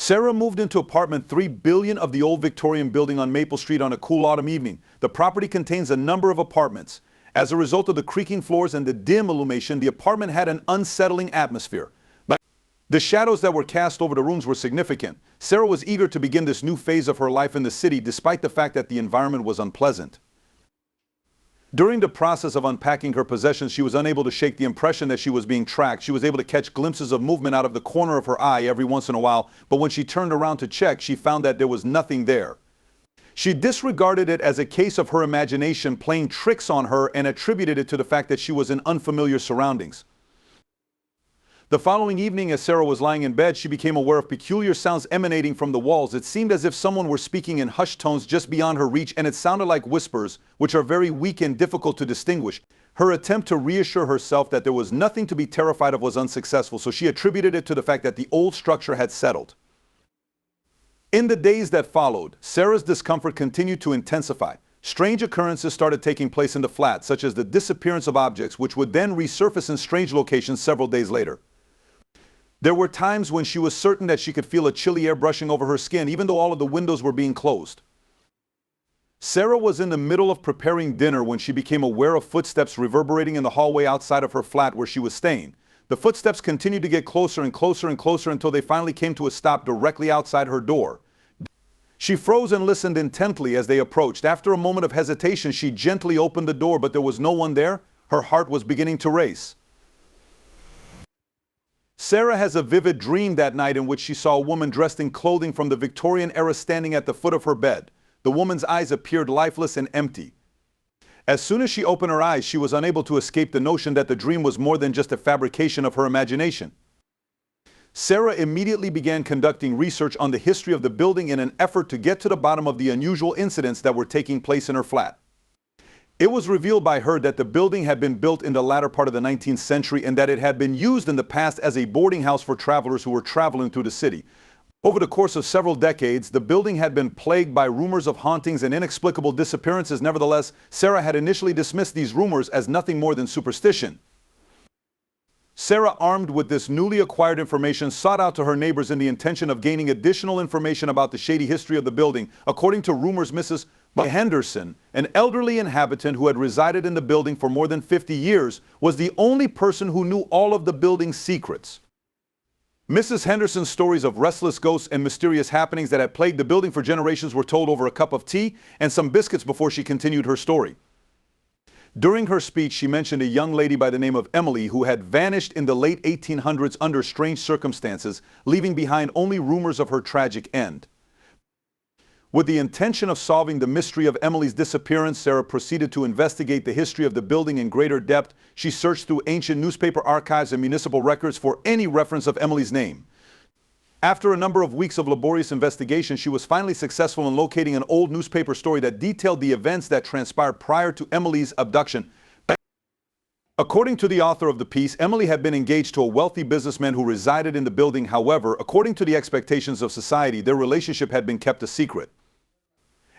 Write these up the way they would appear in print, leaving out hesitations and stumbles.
Sara moved into apartment 3 billion of the old Victorian building on Maple Street on a cool autumn evening. The property contains a number of apartments. As a result of the creaking floors and the dim illumination, the apartment had an unsettling atmosphere. The shadows that were cast over the rooms were significant. Sara was eager to begin this new phase of her life in the city, despite the fact that the environment was unpleasant. During the process of unpacking her possessions, she was unable to shake the impression that she was being tracked. She was able to catch glimpses of movement out of the corner of her eye every once in a while, but when she turned around to check, she found that there was nothing there. She disregarded it as a case of her imagination playing tricks on her and attributed it to the fact that she was in unfamiliar surroundings. The following evening, as Sara was lying in bed, she became aware of peculiar sounds emanating from the walls. It seemed as if someone were speaking in hushed tones just beyond her reach, and it sounded like whispers, which are very weak and difficult to distinguish. Her attempt to reassure herself that there was nothing to be terrified of was unsuccessful, so she attributed it to the fact that the old structure had settled. In the days that followed, Sara's discomfort continued to intensify. Strange occurrences started taking place in the flat, such as the disappearance of objects, which would then resurface in strange locations several days later. There were times when she was certain that she could feel a chilly air brushing over her skin, even though all of the windows were being closed. Sara was in the middle of preparing dinner when she became aware of footsteps reverberating in the hallway outside of her flat where she was staying. The footsteps continued to get closer and closer and closer until they finally came to a stop directly outside her door. She froze and listened intently as they approached. After a moment of hesitation, she gently opened the door, but there was no one there. Her heart was beginning to race. Sara has a vivid dream that night in which she saw a woman dressed in clothing from the Victorian era standing at the foot of her bed. The woman's eyes appeared lifeless and empty. As soon as she opened her eyes, she was unable to escape the notion that the dream was more than just a fabrication of her imagination. Sara immediately began conducting research on the history of the building in an effort to get to the bottom of the unusual incidents that were taking place in her flat. It was revealed by her that the building had been built in the latter part of the 19th century and that it had been used in the past as a boarding house for travelers who were traveling through the city. Over the course of several decades, the building had been plagued by rumors of hauntings and inexplicable disappearances. Nevertheless, Sara had initially dismissed these rumors as nothing more than superstition. Sara, armed with this newly acquired information, sought out to her neighbors in the intention of gaining additional information about the shady history of the building. According to rumors, Mrs. Henderson, an elderly inhabitant who had resided in the building for more than 50 years, was the only person who knew all of the building's secrets. Mrs. Henderson's stories of restless ghosts and mysterious happenings that had plagued the building for generations were told over a cup of tea and some biscuits before she continued her story. During her speech, she mentioned a young lady by the name of Emily who had vanished in the late 1800s under strange circumstances, leaving behind only rumors of her tragic end. With the intention of solving the mystery of Emily's disappearance, Sara proceeded to investigate the history of the building in greater depth. She searched through ancient newspaper archives and municipal records for any reference of Emily's name. After a number of weeks of laborious investigation, she was finally successful in locating an old newspaper story that detailed the events that transpired prior to Emily's abduction. According to the author of the piece, Emily had been engaged to a wealthy businessman who resided in the building. However, according to the expectations of society, their relationship had been kept a secret.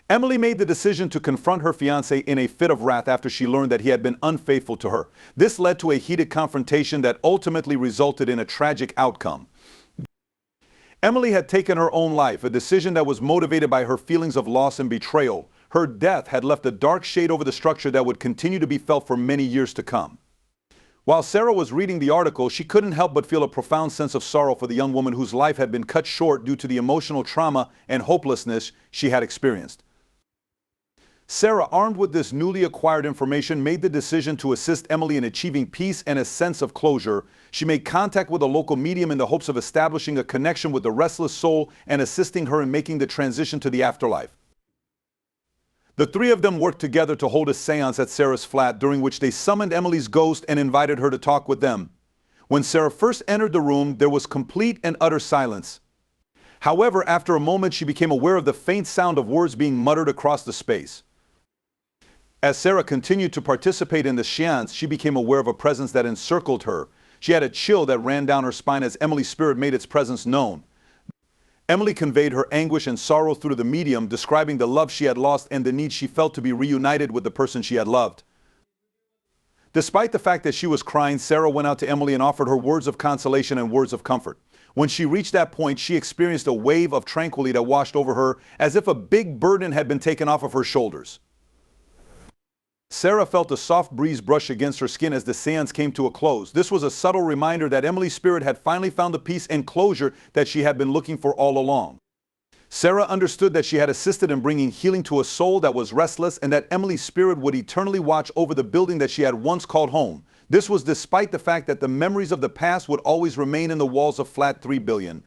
Emily made the decision to confront her fiancé in a fit of wrath after she learned that he had been unfaithful to her. This led to a heated confrontation that ultimately resulted in a tragic outcome. Emily had taken her own life, a decision that was motivated by her feelings of loss and betrayal. Her death had left a dark shade over the structure that would continue to be felt for many years to come. While Sara was reading the article, she couldn't help but feel a profound sense of sorrow for the young woman whose life had been cut short due to the emotional trauma and hopelessness she had experienced. Sara, armed with this newly acquired information, made the decision to assist Emily in achieving peace and a sense of closure. She made contact with a local medium in the hopes of establishing a connection with the restless soul and assisting her in making the transition to the afterlife. The three of them worked together to hold a seance at Sara's flat, during which they summoned Emily's ghost and invited her to talk with them. When Sara first entered the room, there was complete and utter silence. However, after a moment, she became aware of the faint sound of words being muttered across the space. As Sara continued to participate in the seance, she became aware of a presence that encircled her. She had a chill that ran down her spine as Emily's spirit made its presence known. Emily conveyed her anguish and sorrow through the medium, describing the love she had lost and the need she felt to be reunited with the person she had loved. Despite the fact that she was crying, Sara went out to Emily and offered her words of consolation and words of comfort. When she reached that point, she experienced a wave of tranquility that washed over her, as if a big burden had been taken off of her shoulders. Sara felt a soft breeze brush against her skin as the seance came to a close. This was a subtle reminder that Emily's spirit had finally found the peace and closure that she had been looking for all along. Sara understood that she had assisted in bringing healing to a soul that was restless, and that Emily's spirit would eternally watch over the building that she had once called home. This was despite the fact that the memories of the past would always remain in the walls of Flat 3 Billion.